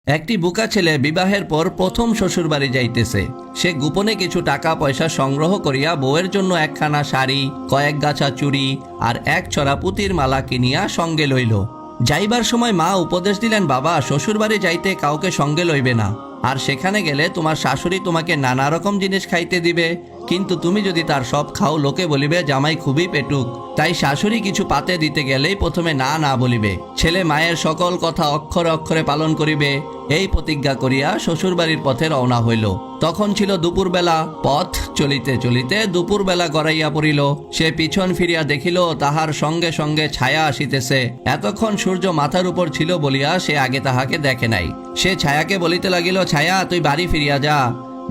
একটি বুকা ছেলে বিবাহের পর প্রথম শ্বশুর বাড়ি যাইতেছে। সে গোপনে কিছু টাকা পয়সা সংগ্রহ করিয়া বউয়ের জন্য একখানা শাড়ি, কয়েক গাছা চুড়ি আর এক ছড়া পুতির মালা কিনিয়া সঙ্গে লইল। যাইবার সময় মা উপদেশ দিলেন, বাবা, শ্বশুর বাড়ি যাইতে কাউকে সঙ্গে লইবে না, আর সেখানে গেলে তোমার শাশুড়ি তোমাকে নানা রকম জিনিস খাইতে দিবে, কিন্তু তুমি যদি তার সব খাও লোকে বলিবে জামাই খুবই পেটুক। তাই শাশুড়ি কিছু পাতে দিতে গেলেই প্রথমে না না বলিবে। ছেলে মায়ের সকল কথা অক্ষরে অক্ষরে পালন করিবে, এই প্রতিজ্ঞা করিয়া শ্বশুরবাড়ির পথে রওনা হইল। তখন ছিল দুপুরবেলা। পথ চলিতে চলিতে দুপুরবেলা গড়াইয়া পড়িল। সে পিছন ফিরিয়া দেখিল তাহার সঙ্গে সঙ্গে ছায়া আসিতেছে। এতক্ষণ সূর্য মাথার উপর ছিল বলিয়া সে আগে তাহাকে দেখে নাই। সে ছায়াকে বলিতে লাগিল, ছায়া, তুই বাড়ি ফিরিয়া যা।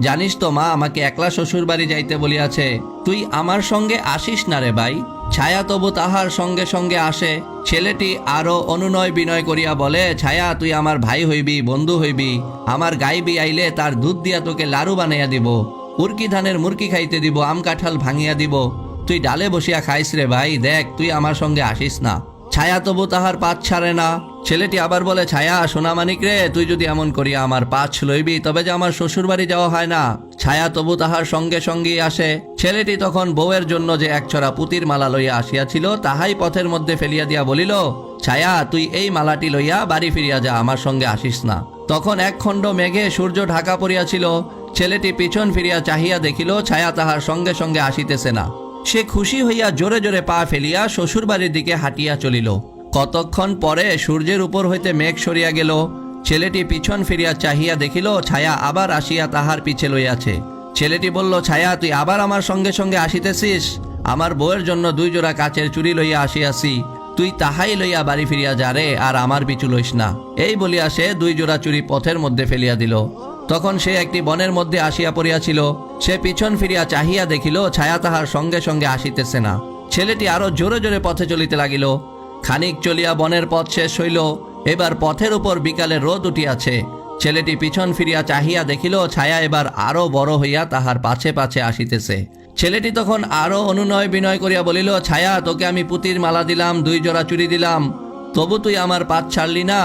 জানিস তো মা আমাকে একলা শ্বশুর বাড়ি যাইতে বলিয়াছে, তুই আমার সঙ্গে আসিস না রে ভাই। ছায়া তবু তাহার সঙ্গে সঙ্গে আসে। ছেলেটি আরো অনুনয় বিনয় করিয়া বলে, ছায়া, তুই আমার ভাই হইবি, বন্ধু হইবি। আমার গাইবি আইলে তার দুধ দিয়া তোকে লাড়ু বানাইয়া দিব, উরকি ধানের মুরকি খাইতে দিব, আম কাঁঠাল ভাঙিয়া দিব। তুই ডালে বসিয়া খাইস রে ভাই, দেখ তুই আমার সঙ্গে আসিস না। ছায়া তবু তাহার পাছ ছাড়ে না। ছেলেটি আবার বলে, ছায়া, সোনামানিক রে, তুই যদি এমন করিয়া আমার পাছ লইবি তবে যে আমার শ্বশুর বাড়ি যাওয়া হয় না। ছায়া তবু তাহার সঙ্গে সঙ্গেই আসে। ছেলেটি তখন বউয়ের জন্য যে একছড়া পুতির মালা লইয়া আসিয়াছিল তাহাই পথের মধ্যে ফেলিয়া দিয়া বলিল, ছায়া, তুই এই মালাটি লইয়া বাড়ি ফিরিয়া যা, আমার সঙ্গে আসিস না। তখন এক খণ্ড মেঘে সূর্য ঢাকা পড়িয়াছিল। ছেলেটি পিছন ফিরিয়া চাহিয়া দেখিল ছায়া তাহার সঙ্গে সঙ্গে আসিতেছে না। সে খুশি হইয়া জোরে জোরে পা ফেলিয়া শ্বশুর বাড়ির দিকে হাঁটিয়া চলিল। কতক্ষণ পরে সূর্যের উপর হইতে মেঘ সরিয়া গেল। ছেলেটি পিছন ফিরিয়া চাহিয়া দেখিল ছায়া আবার আসিয়া তাহার পিছে লইয়াছে। ছেলেটি বলল, ছায়া, তুই আবার আমার সঙ্গে সঙ্গে আসিতেছিস? আমার বউয়ের জন্য 2 জোড়া কাচের চুড়ি লইয়া আসিয়াছি, তুই তাহাই লইয়া বাড়ি ফিরিয়া যা রে, আর আমার পিছু লইস না। এই বলিয়া সে 2 জোড়া চুড়ি পথের মধ্যে ফেলিয়া দিল। তখন সে একটি বনের মধ্যে আসিয়া পড়িয়াছিল। সে পিছন ফিরিয়া চাহিয়া দেখিল ছায়া তাহার সঙ্গে সঙ্গে আসিতেছে না। ছেলেটি আরো জোরে জোরে পথে চলিতে লাগিল। খানিক চলিয়া বনের পথ শেষ হইল। এবার পথের উপর বিকালে রোদ উঠিয়াছে। ছেলেটি পিছন ফিরিয়া চাহিয়া দেখিল ছায়া এবার আরো বড় হইয়া তাহার পাছে পাছে আসিতেছে। ছেলেটি তখন আরো অনুনয় বিনয় করিয়া বলিল, ছায়া, তোকে আমি পুতির মালা দিলাম, 2 জোড়া চুড়ি দিলাম, তবু তুই আমার পাছ ছাড়লি না।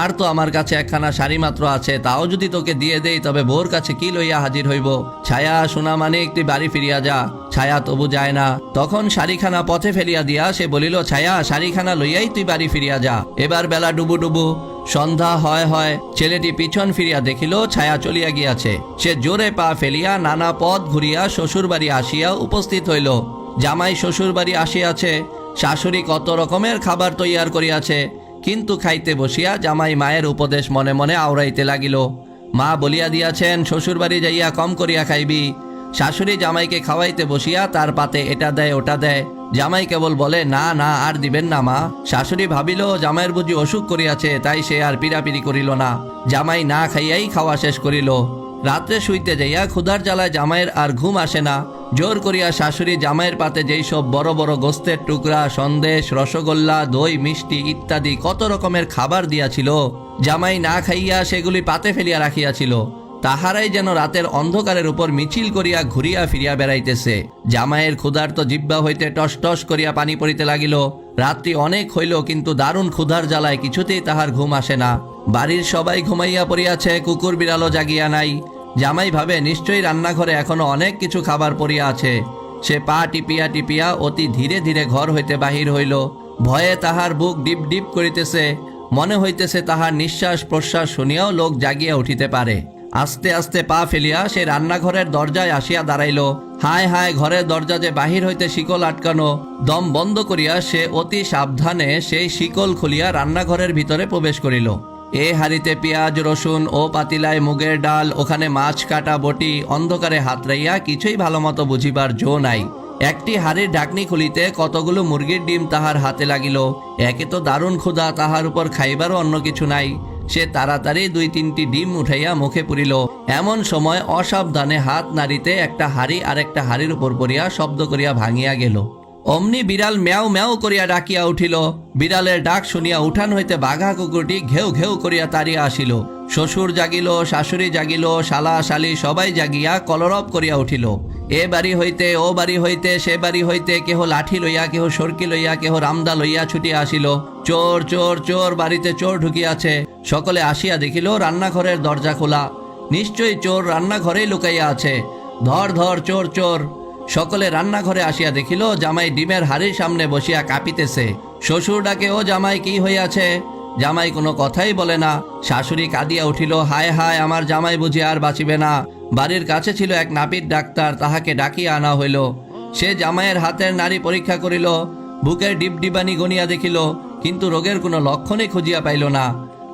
আর তো আমার কাছে একখানা শাড়ি মাত্র আছে, তাও যদি তোকে দিয়ে দেই তবে বউর কাছে কি লইয়া হাজির হইব? ছায়া, সোনা মানিক, তুই বাড়ি ফিরিয়া যা। ছায়া তবু যায় না। তখন শাড়িখানা পথে ফেলিয়া দিয়া সে বলিল, ছায়া, শাড়িখানা লইয়াই তুই বাড়ি ফিরিয়া যা। এবার বেলা ডুবু ডুবু, সন্ধ্যা হয় হয়। ছেলেটি পিছন ফিরিয়া দেখিল ছায়া চলিয়া গিয়াছে। সে জোরে পা ফেলিয়া নানা পথ ঘুরিয়া শ্বশুর বাড়ি আসিয়া উপস্থিত হইল। জামাই শ্বশুর বাড়ি আসিয়াছে। শাশুড়ি কত রকমের খাবার তৈয়ার করিয়াছে, কিন্তু খাইতে বসিয়া জামাই মায়ের উপদেশ মনে মনে আওড়াইতে লাগিল। মা বলিয়া দিয়াছেন, শ্বশুর বাড়ি যাইয়া কম করিয়া খাইবি। শাশুড়ি জামাইকে খাওয়াইতে বসিয়া তার পাতে এটা দেয় ওটা দেয়। জামাই কেবল বলে, না না, আর দিবেন না মা। শাশুড়ি ভাবিল জামাইয়ের বুঝি অসুখ করিয়াছে, তাই সে আর পিড়াপিড়ি করিল না। জামাই না খাইয়াই খাওয়া শেষ করিল। রাত্রে শুইতে যাইয়া ক্ষুধার জ্বালায় জামাইয়ের আর ঘুম আসে না। জোর করিয়া শাশুড়ি জামাইয়ের পাতে যেই সব বড় বড় গোস্তের টুকরা, সন্দেশ, রসগোল্লা, দই, মিষ্টি ইত্যাদি কত রকমের খাবার দিয়াছিল, জামাই না খাইয়া সেগুলি পাতে ফেলিয়া রাখিয়াছিল। তাহারাই যেন রাতের অন্ধকারের উপর মিছিল করিয়া ঘুরিয়া ফিরিয়া বেড়াইতেছে। জামাইয়ের ক্ষুধার্ত জিহ্বা হইতে টস টস করিয়া পানি পড়িতে লাগিল। রাত্রি অনেক হইল, কিন্তু দারুণ ক্ষুধার জ্বালায় কিছুতেই তাহার ঘুম আসে না। বাড়ির সবাই ঘুমাইয়া পড়িয়াছে, কুকুর বিড়ালও জাগিয়া নাই। জামাই ভাবে নিশ্চয়ই রান্নাঘরে এখনো অনেক কিছু খাবার পড়িয়া আছে। সে পা টিপিয়া টিপিয়া অতি ধীরে ধীরে ঘর হইতে বাহির হইল। ভয়ে তাহার বুক ডিপ ডিপ করিতেছে। মনে হইতেছে তাহার নিঃশ্বাস প্রশ্বাস শুনিয়াও লোক জাগিয়া উঠিতে পারে। আস্তে আস্তে পা ফেলিয়া সে রান্নাঘরের দরজায় আসিয়া দাঁড়াইল। হায় হায়, ঘরের দরজা যে বাহির হইতে শিকল আটকানো। দম বন্ধ করিয়া সে অতি সাবধানে সেই শিকল খুলিয়া রান্নাঘরের ভিতরে প্রবেশ করিল। এ হাড়িতে পেঁয়াজ, রসুন ও পাতিলায় মুগের ডাল, ওখানে মাছ কাটা বটি। অন্ধকারে হাতড়াইয়া কিছুই ভালো মতো বুঝিবার জো নাই। একটি হাড়ির ঢাকনি খুলিতে কতগুলো মুরগির ডিম তাহার হাতে লাগিল। একে তো দারুণ ক্ষুধা, তাহার উপর খাইবারও অন্য কিছু নাই। সে তাড়াতাড়ি 2-3টি ডিম উঠাইয়া মুখে পুরিল। এমন সময় অসাবধানে হাত নাড়িতে একটা হাড়ি আরেকটা হাড়ির উপর পড়িয়া শব্দ করিয়া ভাঙিয়া গেল। অমনি বিড়াল ম্যাও ম্যাও করিয়া ডাকিয়া উঠিল। বিড়ালের ডাক শুনিয়া উঠান হইতে বাঘা কুকুরটি ঘেউ ঘেউ করিয়া তাড়িয়া আসিল। শ্বশুর জাগিল, শাশুড়ি জাগিল, শালা শালি সবাই জাগিয়া কলরব করিয়া উঠিল। এ বাড়ি হইতে ও বাড়ি হইতে সে বাড়ি হইতে কেহ লাঠি লইয়া, কেহ সরকি লইয়া, কেহ রামদা লইয়া ছুটিয়া আসিল। চোর চোর চোর, বাড়িতে চোর ঢুকিয়াছে। সকলে আসিয়া দেখিল রান্নাঘরের দরজা খোলা। নিশ্চয়ই চোর রান্নাঘরেই লুকাইয়া আছে। ধর ধর চোর চোর। সকলে রান্নাঘরে আসিয়া দেখিল জামাই ডিমের হাড়ির সামনে বসিয়া কাঁপিতেছে। শ্বশুর ডাকে, ও জামাই কি হইয়াছে? জামাই কোনো কথাই বলে না। শাশুড়ি কাঁদিয়া উঠিল, হায় হায়, আমার জামাই বুঝি আর বাঁচিবে না। বাড়ির কাছে ছিল এক নাপিত ডাক্তার, তাহাকে ডাকিয়া আনা হইল। সে জামাইয়ের হাতের নাড়ি পরীক্ষা করিল, বুকের ডিপডিবানি গনিয়া দেখিল, কিন্তু রোগের কোনো লক্ষণই খুঁজিয়া পাইল না।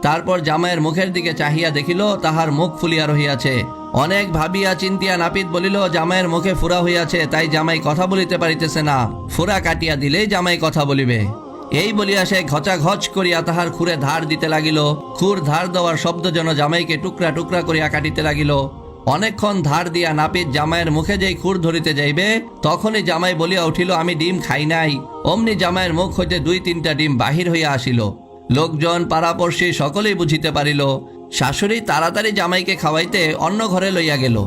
তারপর জামাইয়ের মুখের দিকে চাহিয়া দেখিল, তাহার মুখ ফুলিয়া রহিয়াছে। অনেক ভাবিয়া চিন্তিয়া নাপিত বলিল, জামাইয়ের মুখে ফুরা হইয়াছে, তাই জামাই কথা বলিতে পারিতেছে না। ফুরা কাটিয়া দিলেই জামাই কথা বলিবে। এই বলিয়া সে ঘচাঘচ করিয়া তাহার খুরে ধার দিতে লাগিল। খুর ধার দেওয়ার শব্দ যেন জামাইকে টুকরা টুকরা করিয়া কাটিতে লাগিল। অনেকক্ষণ ধার দিয়া নাপিত জামাইয়ের মুখে যেই খুর ধরিতে যাইবে, তখনই জামাই বলিয়া উঠিল, আমি ডিম খাই নাই। অমনি জামাইয়ের মুখ হইতে 2-3টা ডিম বাহির হইয়া আসিল। লোকজন পাড়াপড়শি সকলেই বুঝিতে পারিল। শাশুড়ি তাড়াতাড়ি জামাইকে খাওয়াইতে অন্য ঘরে লইয়া গেল।